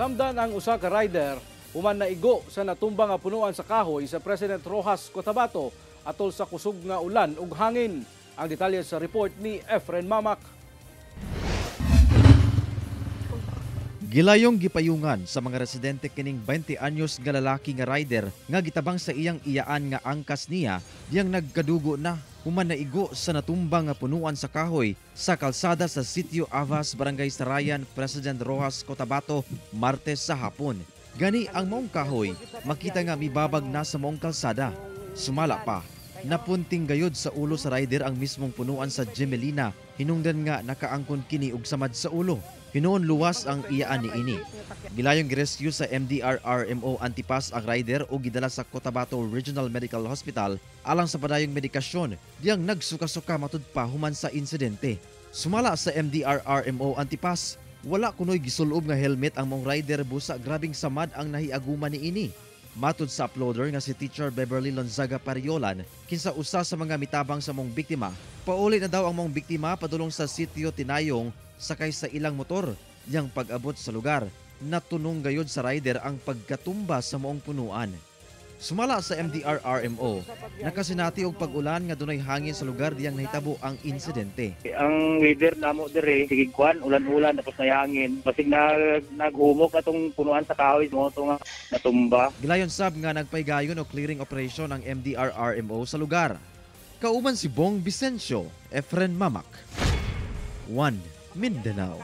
Samdan ang usa ka rider human naigo sa natumbang nga punuan sa kahoy sa President Rojas Cotabato atol sa kusog nga ulan ug hangin. Ang detalye sa report ni Efren Mamak. Gilayong gipayungan sa mga residente kining 20 anyos nga lalaki nga rider nga gitabang sa iyang iyaan nga angkas niya diyang nagkadugo na human naigo sa natumbang nga punuan sa kahoy sa kalsada sa Sitio Avas, Barangay Sarayan, President Rojas Cotabato, Martes sa hapon. Gani ang maong kahoy makita nga mibabag na sa maong kalsada. Sumala pa, napunting gayod sa ulo sa rider ang mismong punuan sa Gemelina, hinungdan nga nakaangkon kini og samad sa ulo. Hinoon luwas ang iyaan ni ini. Gilayong girescue sa MDR-RMO Antipas ang rider o gidala sa Cotabato Regional Medical Hospital alang sa padayong medikasyon diyang nagsuka-suka matud pa human sa insidente. Sumala sa MDR-RMO Antipas, wala kunoy gisulob nga helmet ang mong rider busa grabing samad ang nahiaguma ni ini. Matud sa uploader nga si Teacher Beverly Lonzaga Pariolan, kinsa usa sa mga mitabang sa mong biktima, pauli na daw ang mong biktima padulong sa Sitio Tinayong sakay sa ilang motor. Yang pag-abot sa lugar, natunong gayod sa rider ang pagkatumba sa moong punuan. Sumala sa MDR-RMO, nakasinati og pag-ulan nga dunay hangin sa lugar diyang nahitabo ang insidente. Ang weather namo dire sige kwan ulan-ulan tapos may hangin basig naghumok atong punuan sa kahoy mo to nga natumba. Gilayon sab nga nagpaygayon og clearing operation ang MDR-RMO sa lugar. Kauban si Bong Vicencio, Efren Mamak, 1 Mindanao.